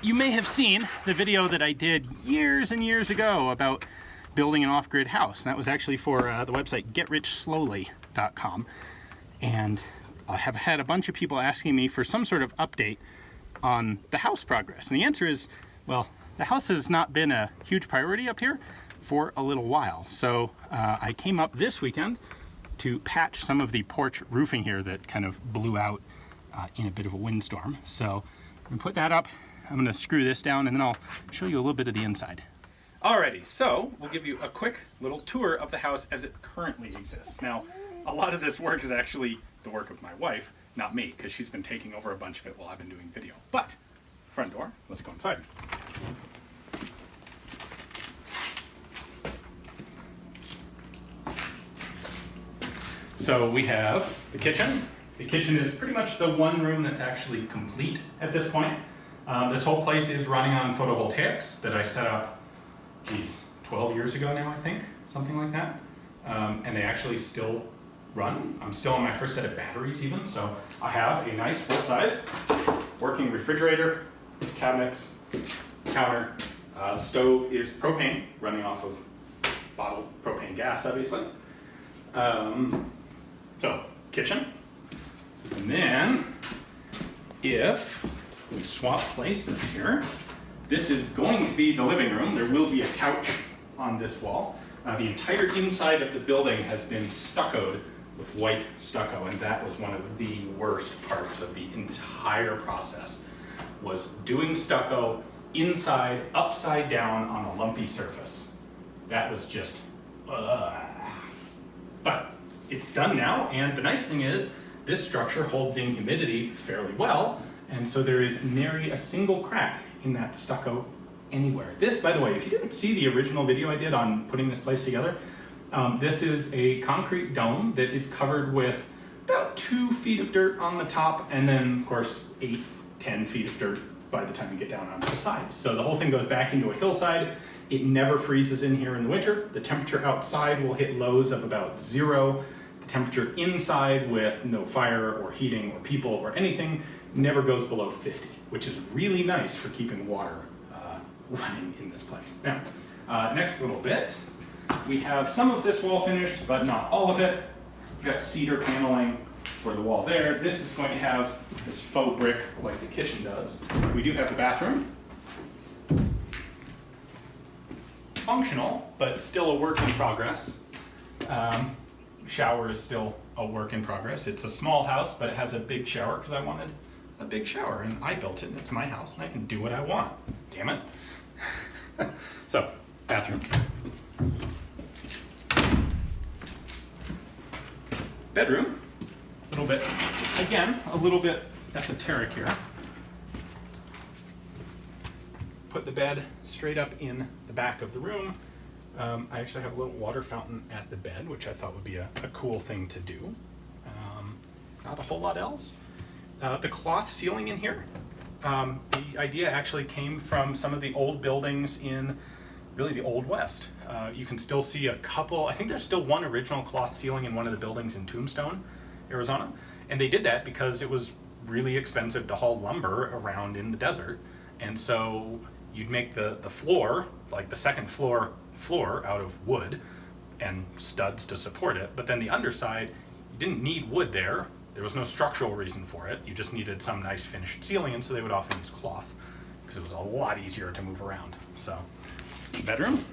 You may have seen the video that I did years and years ago about building an off-grid house. And that was actually for the website getrichslowly.com. And I have had a bunch of people asking me for some sort of update on the house progress. And the answer is, well, the house has not been a huge priority up here for a little while. So I came up this weekend to patch some of the porch roofing here that kind of blew out in a bit of a windstorm. So I'm gonna put that up. I'm gonna screw this down and then I'll show you a little bit of the inside. Alrighty, so we'll give you a quick little tour of the house as it currently exists. Now, a lot of this work is actually the work of my wife, not me, because she's been taking over a bunch of it while I've been doing video. But, front door, let's go inside. So we have the kitchen. The kitchen is pretty much the one room that's actually complete at this point. This whole place is running on photovoltaics that I set up, 12 years ago now, I think, something like that. And they actually still run. I'm still on my first set of batteries even, so I have a nice full-size working refrigerator, cabinets, counter. Stove is propane, running off of bottled propane gas, obviously. So, kitchen. And then, if we swap places here, this is going to be the living room. There will be a couch on this wall. The entire inside of the building has been stuccoed with white stucco, and that was one of the worst parts of the entire process, was doing stucco inside, upside down on a lumpy surface. That was just, But it's done now, and the nice thing is, this structure holds in humidity fairly well, and so there is nary a single crack in that stucco anywhere. This, by the way, if you didn't see the original video I did on putting this place together, this is a concrete dome that is covered with about 2 feet of dirt on the top, and then, of course, 8-10 feet of dirt by the time you get down onto the sides. So the whole thing goes back into a hillside. It never freezes in here in the winter. The temperature outside will hit lows of about 0. The temperature inside, with no fire or heating or people or anything, never goes below 50, which is really nice for keeping water running in this place. Now, next little bit, we have some of this wall finished, but not all of it. We've got cedar paneling for the wall there. This is going to have this faux brick like the kitchen does. We do have the bathroom. Functional, but still a work in progress. Shower is still a work in progress. It's a small house, but it has a big shower because I wanted a big shower, and I built it. It's my house, and I can do what I want. Damn it. So, bathroom. Bedroom. A little bit, again, a little bit esoteric here. Put the bed straight up in the back of the room. I actually have a little water fountain at the bed, which I thought would be a cool thing to do. Not a whole lot else. The cloth ceiling in here, the idea actually came from some of the old buildings in really the Old West. You can still see a couple, I think there's still one original cloth ceiling in one of the buildings in Tombstone, Arizona. And they did that because it was really expensive to haul lumber around in the desert. And so you'd make the floor, like the second floor out of wood and studs to support it, but then the underside, you didn't need wood there. There was no structural reason for it. You just needed some nice finished ceiling, and so they would often use cloth because it was a lot easier to move around. So, bedroom.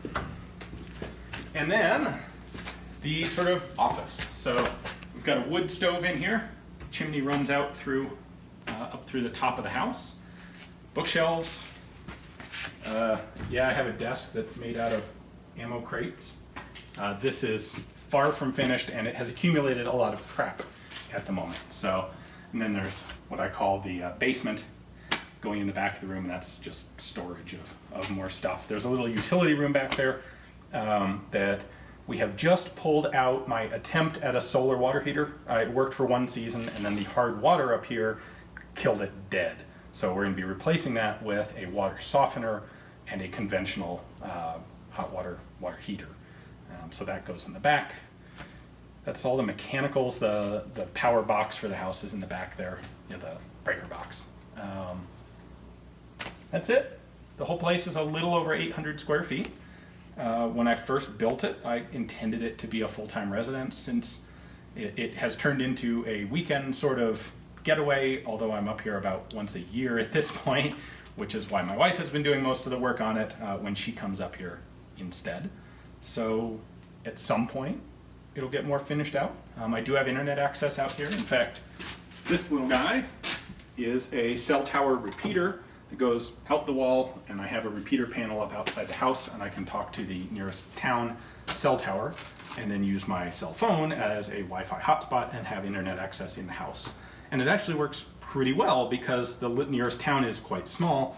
And then the sort of office. So we've got a wood stove in here. Chimney runs out through up through the top of the house. Bookshelves. Yeah, I have a desk that's made out of ammo crates. This is far from finished, and it has accumulated a lot of crap at the moment. So, and then there's what I call the basement going in the back of the room, and that's just storage of more stuff. There's a little utility room back there that we have just pulled out my attempt at a solar water heater. It worked for one season, and then the hard water up here killed it dead. So we're going to be replacing that with a water softener and a conventional hot water heater. So that goes in the back. That's all the mechanicals. The power box for the house is in the back there, the breaker box. that's it. The whole place is a little over 800 square feet. When I first built it, I intended it to be a full-time residence. Since it has turned into a weekend sort of getaway, although I'm up here about once a year at this point, which is why my wife has been doing most of the work on it when she comes up here instead. So at some point, it'll get more finished out. I do have internet access out here. In fact, this little guy is a cell tower repeater. It goes out the wall, and I have a repeater panel up outside the house, and I can talk to the nearest town cell tower and then use my cell phone as a Wi-Fi hotspot and have internet access in the house. And it actually works pretty well because the nearest town is quite small.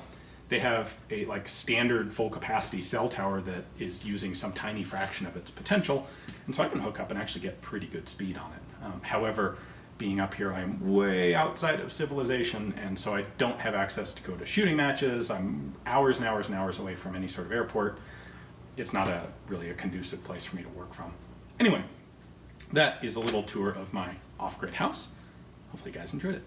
They have a standard full capacity cell tower that is using some tiny fraction of its potential, and so I can hook up and actually get pretty good speed on it. However, being up here, I'm way outside of civilization, and so I don't have access to go to shooting matches. I'm hours and hours and hours away from any sort of airport. It's not really a conducive place for me to work from. Anyway, that is a little tour of my off-grid house. Hopefully you guys enjoyed it.